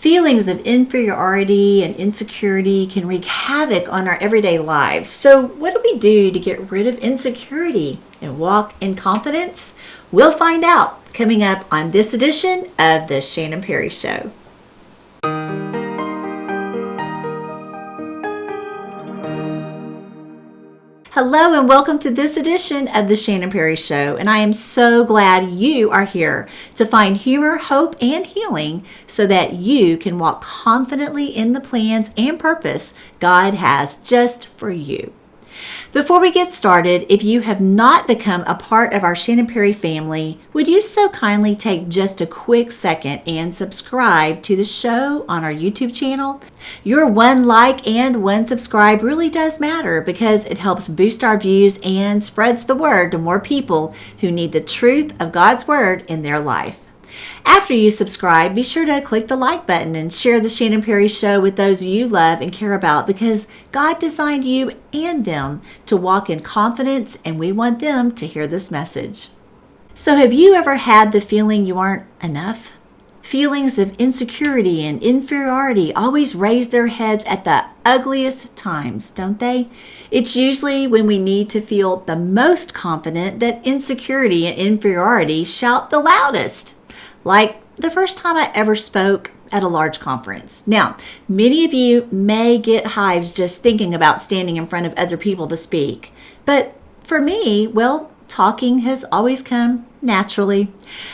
Feelings of inferiority and insecurity can wreak havoc on our everyday lives. So what do we do to get rid of insecurity and walk in confidence? We'll find out coming up on this edition of the Shannon Perry Show. Hello and welcome to this edition of the Shannon Perry Show, and I am so glad you are here to find humor, hope, and healing so that you can walk confidently in the plans and purpose God has just for you. Before we get started, if you have not become a part of our Shannon Perry family, would you so kindly take just a quick second and subscribe to the show on our YouTube channel? Your one like and one subscribe really does matter because it helps boost our views and spreads the word to more people who need the truth of God's word in their life. After you subscribe, be sure to click the like button and share the Shannon Perry Show with those you love and care about because God designed you and them to walk in confidence, and we want them to hear this message. So have you ever had the feeling you aren't enough? Feelings of insecurity and inferiority always raise their heads at the ugliest times, don't they? It's usually when we need to feel the most confident that insecurity and inferiority shout the loudest. Like the first time I ever spoke at a large conference. Now, many of you may get hives just thinking about standing in front of other people to speak. But for me, well, talking has always come naturally.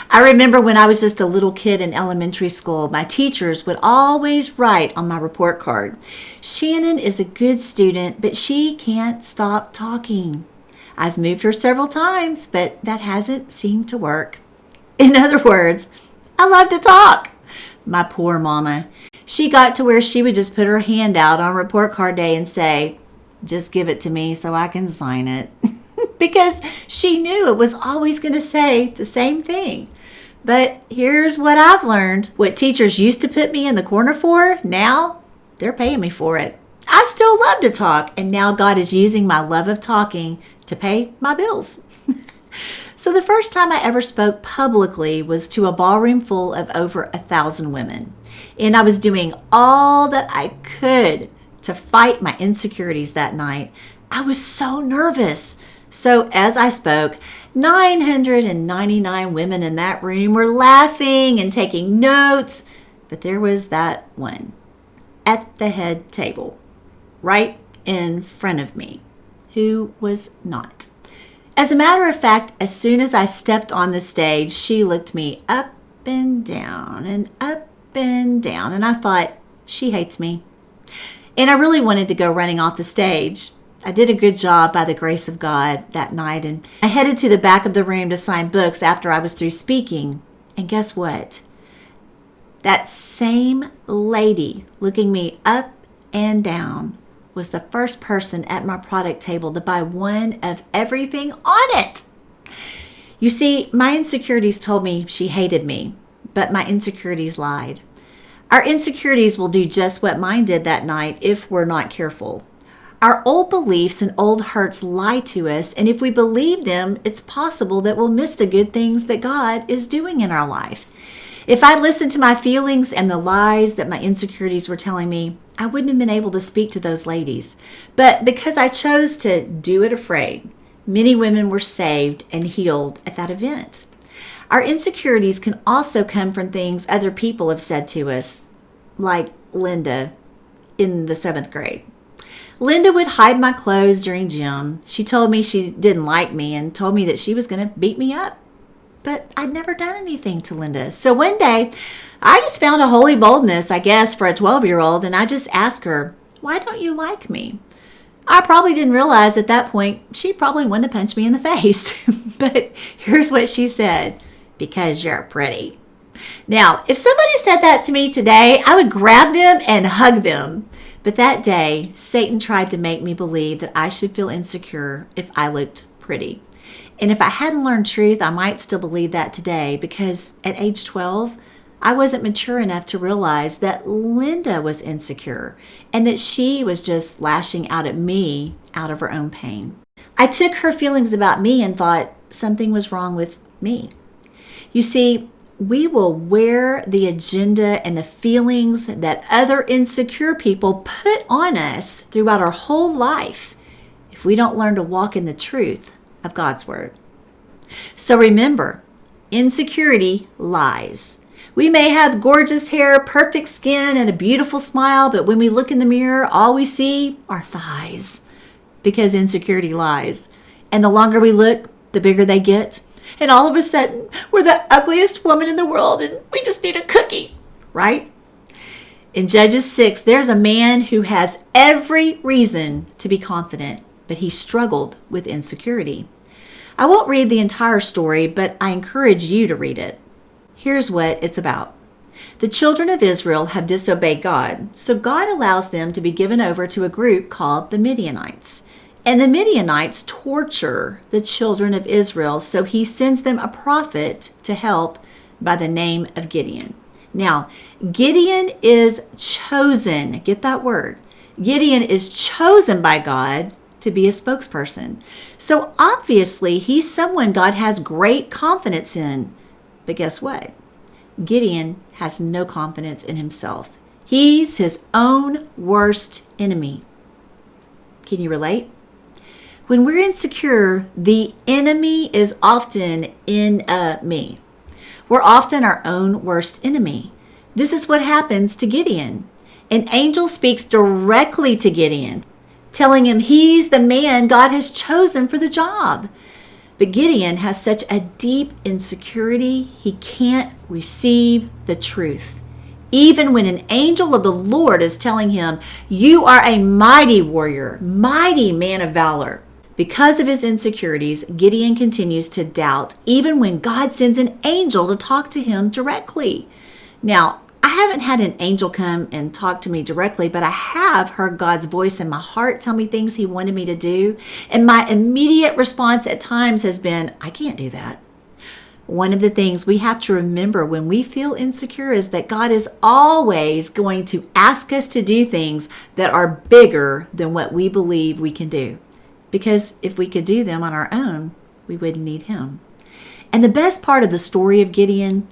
I remember when I was just a little kid in elementary school, my teachers would always write on my report card, "Shannon is a good student, but she can't stop talking." I've moved her several times, but that hasn't seemed to work. In other words, I love to talk. My poor mama. She got to where she would just put her hand out on report card day and say, "Just give it to me so I can sign it." Because she knew it was always going to say the same thing. But here's what I've learned. What teachers used to put me in the corner for, now they're paying me for it. I still love to talk, and now God is using my love of talking to pay my bills. So the first time I ever spoke publicly was to a ballroom full of over 1,000 women. And I was doing all that I could to fight my insecurities that night. I was so nervous. So as I spoke, 999 women in that room were laughing and taking notes. But there was that one at the head table, right in front of me, who was not. As a matter of fact, as soon as I stepped on the stage, she looked me up and down and up and down. And I thought, she hates me. And I really wanted to go running off the stage. I did a good job by the grace of God that night. And I headed to the back of the room to sign books after I was through speaking. And guess what? That same lady looking me up and down was the first person at my product table to buy one of everything on it. You see, my insecurities told me she hated me, but my insecurities lied. Our insecurities will do just what mine did that night if we're not careful. Our old beliefs and old hurts lie to us, and if we believe them, it's possible that we'll miss the good things that God is doing in our life. If I'd listened to my feelings and the lies that my insecurities were telling me, I wouldn't have been able to speak to those ladies. But because I chose to do it afraid, many women were saved and healed at that event. Our insecurities can also come from things other people have said to us, like Linda in the 7th grade. Linda would hide my clothes during gym. She told me she didn't like me and told me that she was going to beat me up. But I'd never done anything to Linda. So one day, I just found a holy boldness, I guess, for a 12-year-old, and I just asked her, "Why don't you like me?" I probably didn't realize at that point she probably wanted to punch me in the face. But here's what she said, "Because you're pretty." Now, if somebody said that to me today, I would grab them and hug them. But that day, Satan tried to make me believe that I should feel insecure if I looked pretty. And if I hadn't learned truth, I might still believe that today because at age 12, I wasn't mature enough to realize that Linda was insecure and that she was just lashing out at me out of her own pain. I took her feelings about me and thought something was wrong with me. You see, we will wear the agenda and the feelings that other insecure people put on us throughout our whole life if we don't learn to walk in the truth of God's Word. So remember, insecurity lies. We may have gorgeous hair, perfect skin, and a beautiful smile, but when we look in the mirror, all we see are thighs, because insecurity lies. And the longer we look, the bigger they get. And all of a sudden, we're the ugliest woman in the world and we just need a cookie, right? In Judges 6, there's a man who has every reason to be confident, but he struggled with insecurity. I won't read the entire story, but I encourage you to read it. Here's what it's about. The children of Israel have disobeyed God, so God allows them to be given over to a group called the Midianites. And the Midianites torture the children of Israel, so he sends them a prophet to help by the name of Gideon. Now, Gideon is chosen. Get that word. Gideon is chosen by God to be a spokesperson. So obviously, he's someone God has great confidence in. But guess what? Gideon has no confidence in himself. He's his own worst enemy. Can you relate? When we're insecure, the enemy is often in me. We're often our own worst enemy. This is what happens to Gideon. An angel speaks directly to Gideon, telling him he's the man God has chosen for the job. But Gideon has such a deep insecurity, he can't receive the truth. Even when an angel of the Lord is telling him, you are a mighty warrior, mighty man of valor. Because of his insecurities, Gideon continues to doubt, even when God sends an angel to talk to him directly. Now, I haven't had an angel come and talk to me directly, but I have heard God's voice in my heart tell me things he wanted me to do. And my immediate response at times has been, I can't do that. One of the things we have to remember when we feel insecure is that God is always going to ask us to do things that are bigger than what we believe we can do. Because if we could do them on our own, we wouldn't need him. And the best part of the story of Gideon,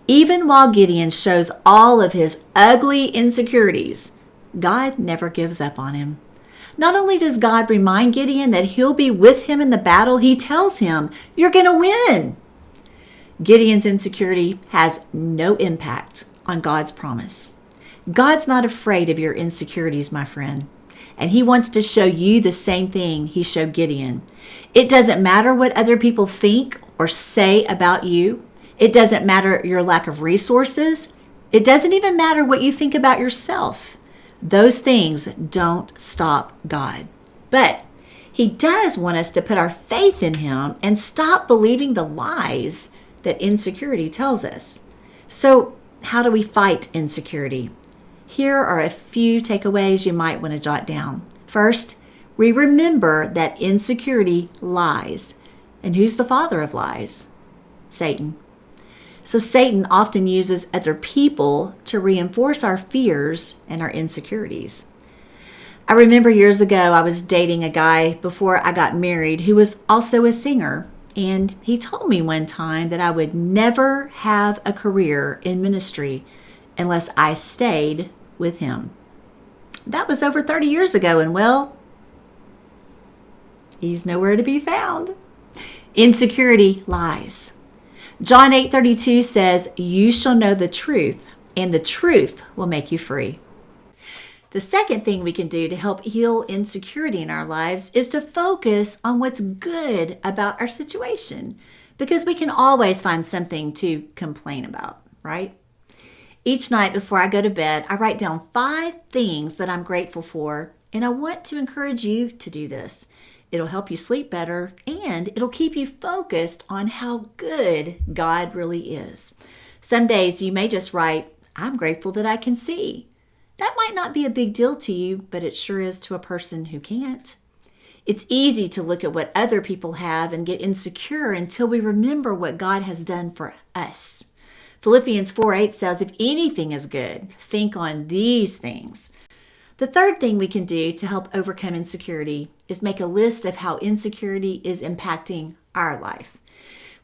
even while Gideon shows all of his ugly insecurities, God never gives up on him. Not only does God remind Gideon that he'll be with him in the battle, he tells him, you're going to win. Gideon's insecurity has no impact on God's promise. God's not afraid of your insecurities, my friend. And he wants to show you the same thing he showed Gideon. It doesn't matter what other people think or say about you. It doesn't matter your lack of resources. It doesn't even matter what you think about yourself. Those things don't stop God. But he does want us to put our faith in him and stop believing the lies that insecurity tells us. So how do we fight insecurity? Here are a few takeaways you might want to jot down. First, we remember that insecurity lies. And who's the father of lies? Satan. So Satan often uses other people to reinforce our fears and our insecurities. I remember years ago I was dating a guy before I got married who was also a singer. And he told me one time that I would never have a career in ministry unless I stayed with him. That was over 30 years ago, and well, he's nowhere to be found. Insecurity lies. John 8:32 says, you shall know the truth, and the truth will make you free. The second thing we can do to help heal insecurity in our lives is to focus on what's good about our situation, because we can always find something to complain about, right? Each night before I go to bed, I write down 5 things that I'm grateful for, and I want to encourage you to do this. It'll help you sleep better, and it'll keep you focused on how good God really is. Some days you may just write, I'm grateful that I can see. That might not be a big deal to you, but it sure is to a person who can't. It's easy to look at what other people have and get insecure until we remember what God has done for us. Philippians 4:8 says, if anything is good, think on these things. The third thing we can do to help overcome insecurity is make a list of how insecurity is impacting our life.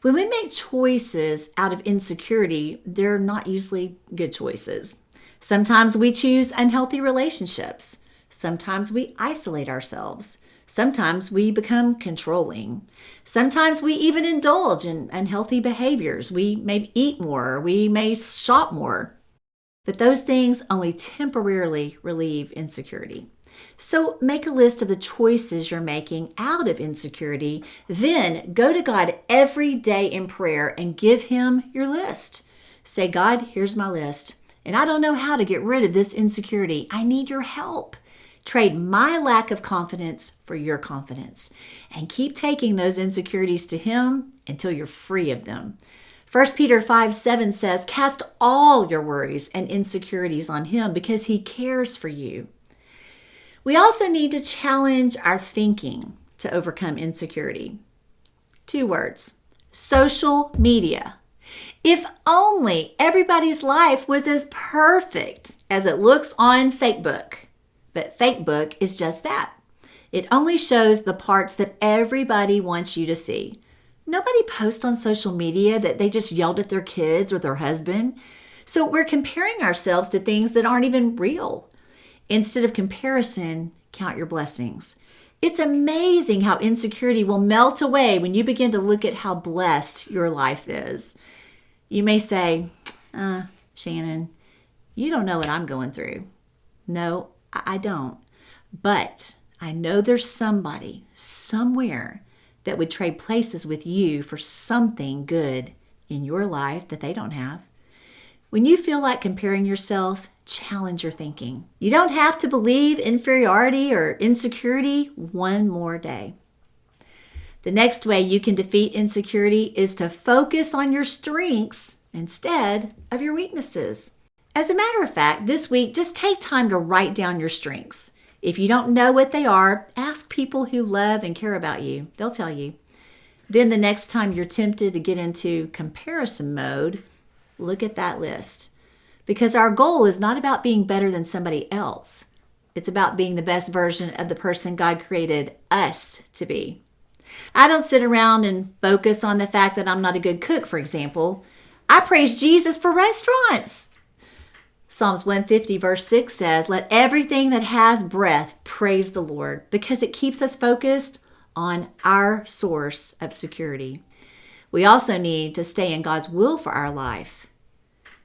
When we make choices out of insecurity, they're not usually good choices. Sometimes we choose unhealthy relationships. Sometimes we isolate ourselves. Sometimes we become controlling. Sometimes we even indulge in unhealthy behaviors. We may eat more, or we may shop more. But those things only temporarily relieve insecurity. So make a list of the choices you're making out of insecurity. Then go to God every day in prayer and give Him your list. Say, God, here's my list, and I don't know how to get rid of this insecurity. I need your help. Trade my lack of confidence for your confidence, and keep taking those insecurities to Him until you're free of them. 1 Peter 5:7 says, cast all your worries and insecurities on Him because He cares for you. We also need to challenge our thinking to overcome insecurity. 2 words: social media. If only everybody's life was as perfect as it looks on Facebook. But Facebook is just that. It only shows the parts that everybody wants you to see. Nobody posts on social media that they just yelled at their kids or their husband. So we're comparing ourselves to things that aren't even real. Instead of comparison, count your blessings. It's amazing how insecurity will melt away when you begin to look at how blessed your life is. You may say, Shannon, you don't know what I'm going through. No, I don't. But I know there's somebody somewhere that would trade places with you for something good in your life that they don't have. When you feel like comparing yourself, challenge your thinking. You don't have to believe inferiority or insecurity one more day. The next way you can defeat insecurity is to focus on your strengths instead of your weaknesses. As a matter of fact, this week, just take time to write down your strengths. If you don't know what they are, ask people who love and care about you. They'll tell you. Then the next time you're tempted to get into comparison mode, look at that list. Because our goal is not about being better than somebody else. It's about being the best version of the person God created us to be. I don't sit around and focus on the fact that I'm not a good cook, for example. I praise Jesus for restaurants. Psalms 150 verse 6 says, let everything that has breath praise the Lord, because it keeps us focused on our source of security. We also need to stay in God's will for our life.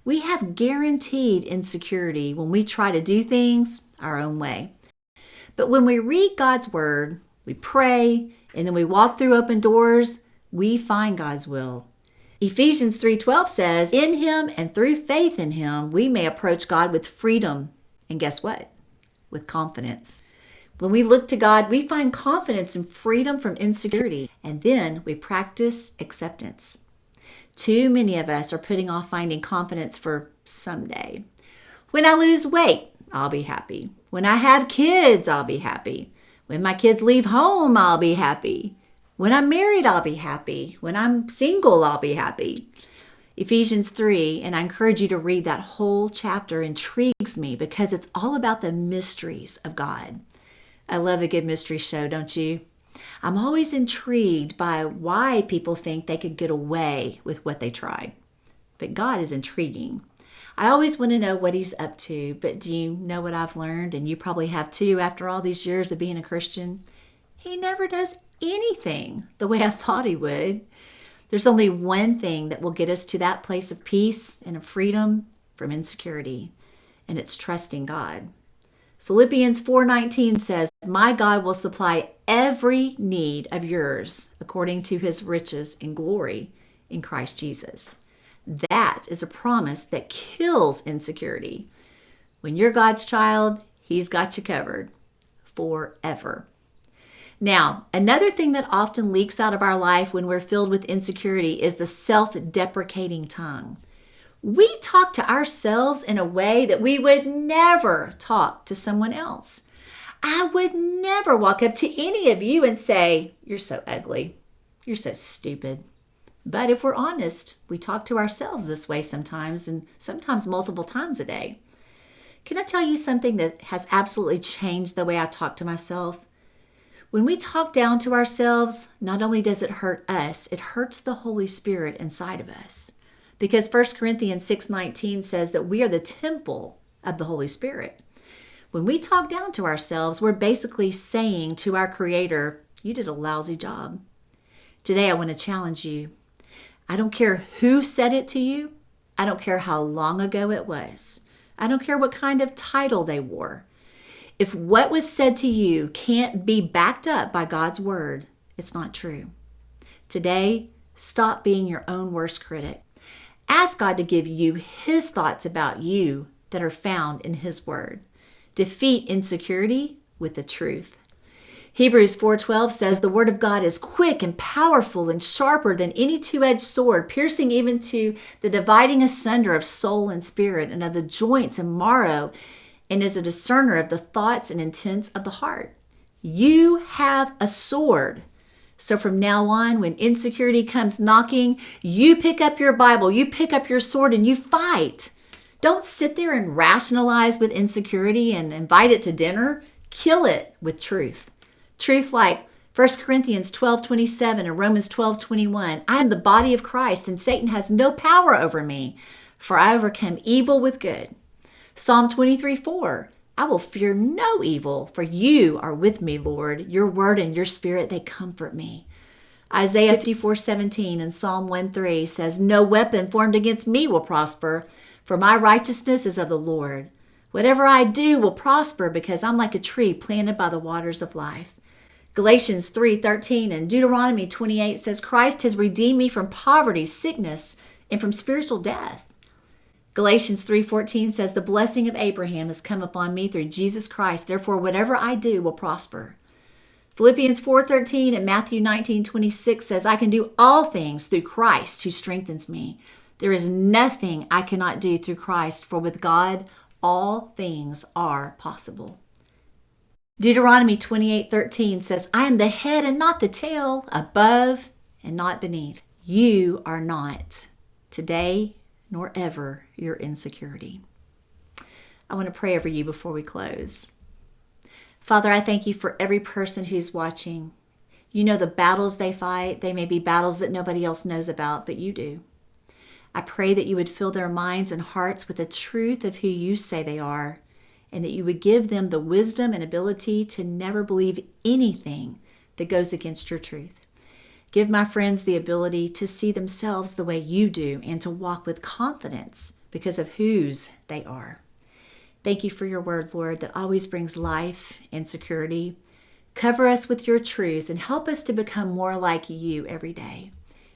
We have guaranteed insecurity when we try to do things our own way. But when we read God's word, we pray, and then we walk through open doors, we find God's will. Ephesians 3:12 says, in Him and through faith in Him, we may approach God with freedom. And guess what? With confidence. When we look to God, we find confidence and freedom from insecurity, and then we practice acceptance. Too many of us are putting off finding confidence for someday. When I lose weight, I'll be happy. When I have kids, I'll be happy. When my kids leave home, I'll be happy. When I'm married, I'll be happy. When I'm single, I'll be happy. Ephesians 3, and I encourage you to read that whole chapter, intrigues me because it's all about the mysteries of God. I love a good mystery show, don't you? I'm always intrigued by why people think they could get away with what they tried. But God is intriguing. I always want to know what He's up to, but do you know what I've learned? And you probably have too after all these years of being a Christian. He never does anything the way I thought He would. There's only one thing that will get us to that place of peace and of freedom from insecurity, and it's trusting God. Philippians 4:19 says, my God will supply every need of yours according to His riches in glory in Christ Jesus. That is a promise that kills insecurity. When you're God's child, He's got you covered forever. Now, another thing that often leaks out of our life when we're filled with insecurity is the self-deprecating tongue. We talk to ourselves in a way that we would never talk to someone else. I would never walk up to any of you and say, you're so ugly. You're so stupid. But if we're honest, we talk to ourselves this way sometimes, and sometimes multiple times a day. Can I tell you something that has absolutely changed the way I talk to myself? When we talk down to ourselves, not only does it hurt us, it hurts the Holy Spirit inside of us. Because 1 Corinthians 6:19 says that we are the temple of the Holy Spirit. When we talk down to ourselves, we're basically saying to our Creator, you did a lousy job. Today, I want to challenge you. I don't care who said it to you. I don't care how long ago it was. I don't care what kind of title they wore. If what was said to you can't be backed up by God's word, it's not true. Today, stop being your own worst critic. Ask God to give you His thoughts about you that are found in His word. Defeat insecurity with the truth. Hebrews 4:12 says the word of God is quick and powerful and sharper than any two-edged sword, piercing even to the dividing asunder of soul and spirit and of the joints and marrow, and is a discerner of the thoughts and intents of the heart. You have a sword. So from now on, when insecurity comes knocking, you pick up your Bible, you pick up your sword, and you fight. Don't sit there and rationalize with insecurity and invite it to dinner. Kill it with truth. Truth like 1 Corinthians 12:27 and Romans 12:21. I am the body of Christ, and Satan has no power over me, for I overcome evil with good. Psalm 23:4. I will fear no evil, for you are with me, Lord. Your word and your spirit, they comfort me. Isaiah 54:17 and Psalm 1:3 says, no weapon formed against me will prosper, for my righteousness is of the Lord. Whatever I do will prosper, because I'm like a tree planted by the waters of life. Galatians 3:13 and Deuteronomy 28 says, Christ has redeemed me from poverty, sickness, and from spiritual death. Galatians 3:14 says, the blessing of Abraham has come upon me through Jesus Christ. Therefore, whatever I do will prosper. Philippians 4:13 and Matthew 19:26 says, I can do all things through Christ who strengthens me. There is nothing I cannot do through Christ, for with God, all things are possible. Deuteronomy 28:13 says, I am the head and not the tail, above and not beneath. You are not today nor ever your insecurity. I want to pray over you before we close. Father, I thank you for every person who's watching. You know the battles they fight. They may be battles that nobody else knows about, but you do. I pray that you would fill their minds and hearts with the truth of who you say they are, and that you would give them the wisdom and ability to never believe anything that goes against your truth. Give my friends the ability to see themselves the way you do and to walk with confidence because of whose they are. Thank you for your word, Lord, that always brings life and security. Cover us with your truths and help us to become more like you every day.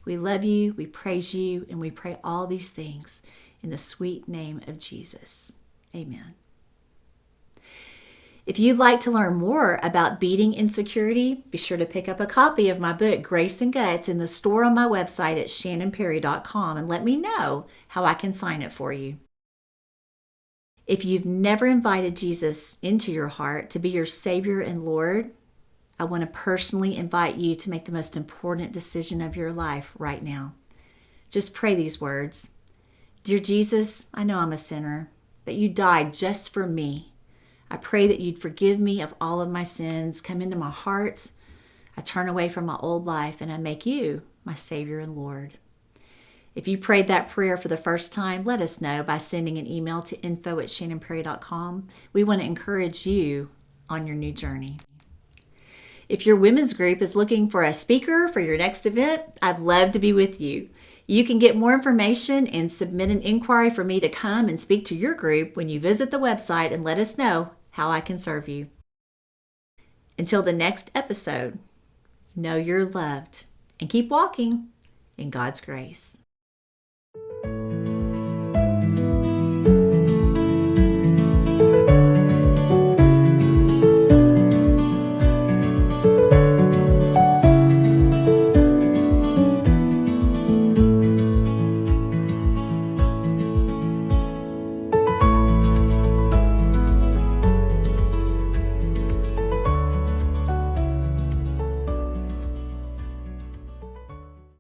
We love you, we praise you, and we pray all these things in the sweet name of Jesus. Amen. If you'd like to learn more about beating insecurity, be sure to pick up a copy of my book, Grace and Guts, in the store on my website at shannonperry.com and let me know how I can sign it for you. If you've never invited Jesus into your heart to be your Savior and Lord, I want to personally invite you to make the most important decision of your life right now. Just pray these words. Dear Jesus, I know I'm a sinner, but you died just for me. I pray that you'd forgive me of all of my sins, come into my heart. I turn away from my old life and I make you my Savior and Lord. If you prayed that prayer for the first time, let us know by sending an email to info@shannonperry.com. We want to encourage you on your new journey. If your women's group is looking for a speaker for your next event, I'd love to be with you. You can get more information and submit an inquiry for me to come and speak to your group when you visit the website and let us know how I can serve you. Until the next episode, know you're loved and keep walking in God's grace.